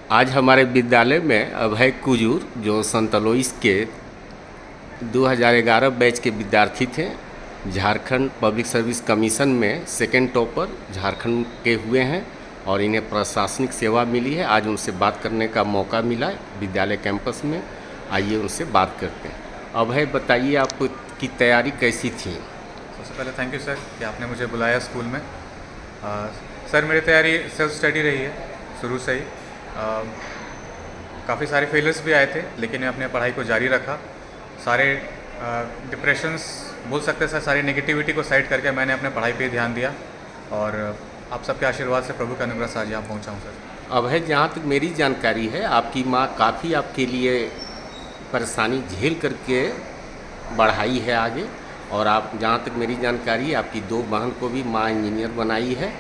आज हमारे विद्यालय में अभय कुजूर जो संतलोइस के 2011 बैच के विद्यार्थी थे, झारखंड पब्लिक सर्विस कमीशन में सेकंड टॉपर झारखंड के हुए हैं और इन्हें प्रशासनिक सेवा मिली है। आज उनसे बात करने का मौका मिला विद्यालय कैंपस में। आइए उनसे बात करते हैं। अभय, बताइए आपकी तैयारी कैसी थी? सबसे पहले थैंक यू सर कि आपने मुझे बुलाया स्कूल में। सर, मेरी तैयारी सेल्फ स्टडी रही है शुरू से ही। काफ़ी सारे फेलियर्स भी आए थे, लेकिन मैं अपने पढ़ाई को जारी रखा। सारे डिप्रेशंस बोल सकते हैं सर, सारी नेगेटिविटी को साइड करके मैंने अपने पढ़ाई पे ध्यान दिया और आप सबके आशीर्वाद से, प्रभु का अनुग्रह से आज यहाँ पहुँचा हूँ सर। अभय, जहाँ तक मेरी जानकारी है, आपकी माँ काफ़ी आपके लिए परेशानी झेल करके बढ़ाई है आगे, और आप, जहाँ तक मेरी जानकारी है, आपकी 2 बहन को भी माँ इंजीनियर बनाई है।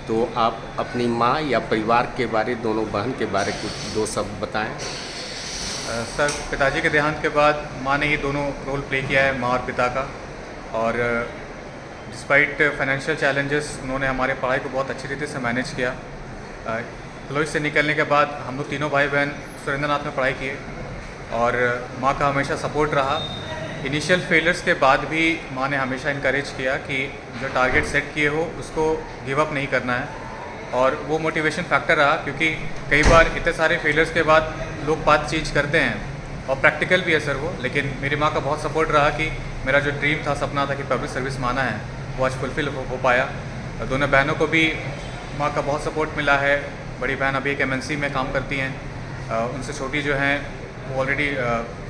तो आप अपनी माँ या परिवार के बारे, दोनों बहन के बारे कुछ 2 शब्द बताएं। सर, पिताजी के देहांत के बाद माँ ने ही दोनों रोल प्ले किया है, माँ और पिता का। और डिस्पाइट फाइनेंशियल चैलेंजेस उन्होंने हमारे पढ़ाई को बहुत अच्छी रीति से मैनेज किया। लोइस से निकलने के बाद हम लोग तीनों भाई बहन सुरेंद्रनाथ में पढ़ाई किए और माँ का हमेशा सपोर्ट रहा। इनिशियल फेलियर्स के बाद भी माँ ने हमेशा इनकरेज किया कि जो टारगेट सेट किए हो उसको गिव अप नहीं करना है, और वो मोटिवेशन फैक्टर रहा। क्योंकि कई बार इतने सारे फेलियर्स के बाद लोग बात चेंज करते हैं और प्रैक्टिकल भी है सर वो, लेकिन मेरी माँ का बहुत सपोर्ट रहा कि मेरा जो ड्रीम था, सपना था कि पब्लिक सर्विस में आना है, वो आज फुलफिल हो पाया। दोनों बहनों को भी माँ का बहुत सपोर्ट मिला है। बड़ी बहन अभी एक MNC में काम करती हैं, उनसे छोटी जो हैं वो ऑलरेडी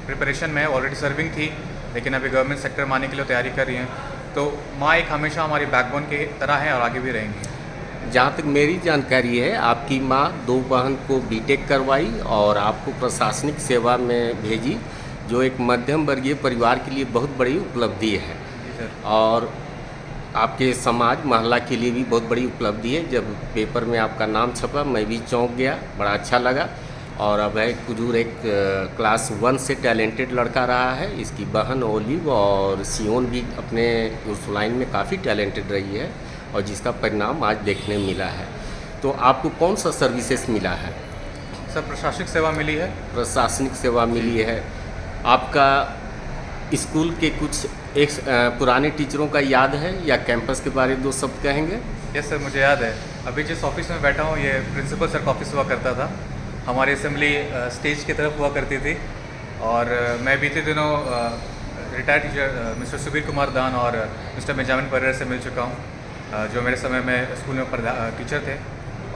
प्रिपरेशन में है, ऑलरेडी सर्विंग थी, लेकिन अभी गवर्नमेंट सेक्टर में आने के लिए तैयारी कर रही हैं। तो माँ एक हमेशा हमारी बैकबोन की तरह है और आगे भी रहेंगी। जहाँ तक मेरी जानकारी है, आपकी माँ 2 बहन को बीटेक करवाई और आपको प्रशासनिक सेवा में भेजी, जो एक मध्यम वर्गीय परिवार के लिए बहुत बड़ी उपलब्धि है। जी सर। और आपके समाज मोहल्ला के लिए भी बहुत बड़ी उपलब्धि है। जब पेपर में आपका नाम छपा, मैं भी चौंक गया, बड़ा अच्छा लगा। और अभय कुजूर एक क्लास 1 से टैलेंटेड लड़का रहा है। इसकी बहन ओलिव और सियोन भी अपने उस लाइन में काफ़ी टैलेंटेड रही है, और जिसका परिणाम आज देखने मिला है। तो आपको कौन सा सर्विसेज मिला है? सर, प्रशासनिक सेवा मिली है। प्रशासनिक सेवा मिली है। आपका स्कूल के कुछ पुराने टीचरों का याद है, या कैंपस के बारे में 2 शब्द कहेंगे? यस सर, मुझे याद है। अभी जिस ऑफिस में बैठा हूँ, ये प्रिंसिपल सर का ऑफिस हुआ करता था। हमारी असेंबली स्टेज की तरफ हुआ करती थी, और मैं बीते दिनों retired teacher mister Subir Kumar दान और मिस्टर बेंजामिन परेर से मिल चुका हूँ, जो मेरे समय में स्कूल में टीचर थे।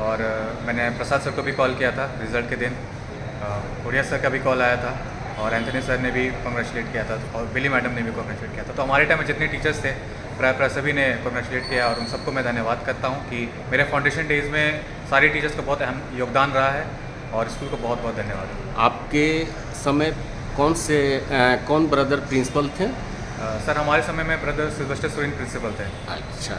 और मैंने प्रसाद सर को भी कॉल किया था रिज़ल्ट के दिन, उड़िया सर का भी कॉल आया था, और एंथनी सर ने भी कॉन्ग्रेचुलेट किया था, और बिली मैडम ने भी कॉन्ग्रेचुलेट किया था। तो हमारे टाइम में जितने टीचर्स थे, प्राय सभी ने कॉन्ग्रेचुलेट किया, और उन सबको मैं धन्यवाद करता हूँ कि मेरे फाउंडेशन डेज़ में सारे टीचर्स का बहुत अहम योगदान रहा है, और स्कूल को बहुत बहुत धन्यवाद। आपके समय कौन ब्रदर प्रिंसिपल थे? सर, हमारे समय में ब्रदर सिल्वेस्टर सोरेन प्रिंसिपल थे। अच्छा।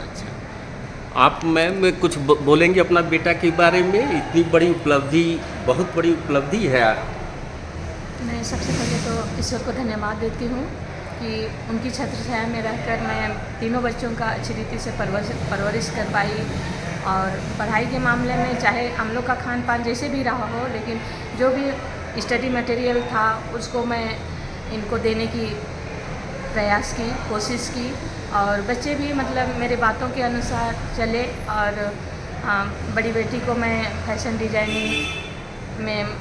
आप मैम कुछ बोलेंगे अपना बेटा के बारे में? इतनी बड़ी उपलब्धि, बहुत बड़ी उपलब्धि है। मैं सबसे पहले तो ईश्वर को धन्यवाद देती हूँ कि उनकी छत्र छाया में रहकर मैं तीनों बच्चों का अच्छी रीति से परवरिश कर पाई। और पढ़ाई के मामले में चाहे हम लोग का खान पान जैसे भी रहा हो, लेकिन जो भी स्टडी मटेरियल था उसको मैं इनको देने की प्रयास की, कोशिश की, और बच्चे भी मतलब मेरे बातों के अनुसार चले। और बड़ी बेटी को मैं फैशन डिजाइनिंग में,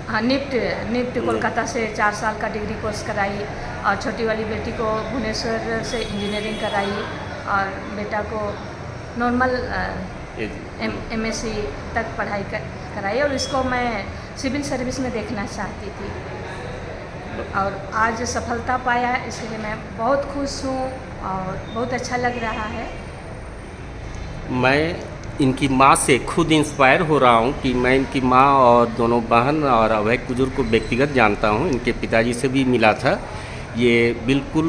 हाँ, निफ्ट कोलकाता से 4 साल का डिग्री कोर्स कराई, और छोटी वाली बेटी को भुवनेश्वर से इंजीनियरिंग कराई, और बेटा को नॉर्मल MSc तक पढ़ाई कराई, और इसको मैं सिविल सर्विस में देखना चाहती थी, और आज सफलता पाया, इसलिए मैं बहुत खुश हूँ और बहुत अच्छा लग रहा है। मैं इनकी माँ से खुद इंस्पायर हो रहा हूँ कि मैं इनकी माँ और दोनों बहन और अभय कुजूर को व्यक्तिगत जानता हूँ। इनके पिताजी से भी मिला था। ये बिल्कुल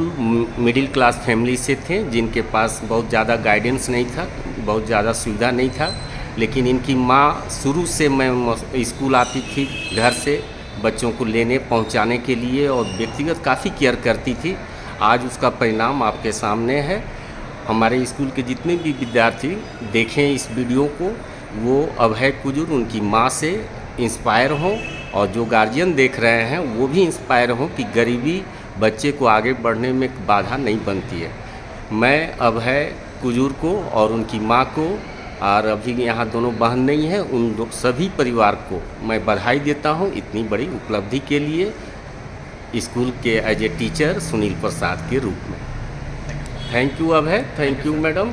मिडिल क्लास फैमिली से थे, जिनके पास बहुत ज़्यादा गाइडेंस नहीं था, बहुत ज़्यादा सुविधा नहीं था। लेकिन इनकी माँ शुरू से, मैं स्कूल आती थी घर से बच्चों को लेने पहुंचाने के लिए, और व्यक्तिगत काफ़ी केयर करती थी। आज उसका परिणाम आपके सामने है। हमारे स्कूल के जितने भी विद्यार्थी देखें इस वीडियो को, वो अभय कुजूर उनकी माँ से इंस्पायर हों, और जो गार्जियन देख रहे हैं वो भी इंस्पायर हों कि गरीबी बच्चे को आगे बढ़ने में बाधा नहीं बनती है। मैं अभय कुजूर को और उनकी माँ को, और अभी यहाँ दोनों बहन नहीं हैं, उन सभी परिवार को मैं बधाई देता हूँ इतनी बड़ी उपलब्धि के लिए, स्कूल के एज ए टीचर सुनील प्रसाद के रूप में। Thank you Abhay, thank you madam.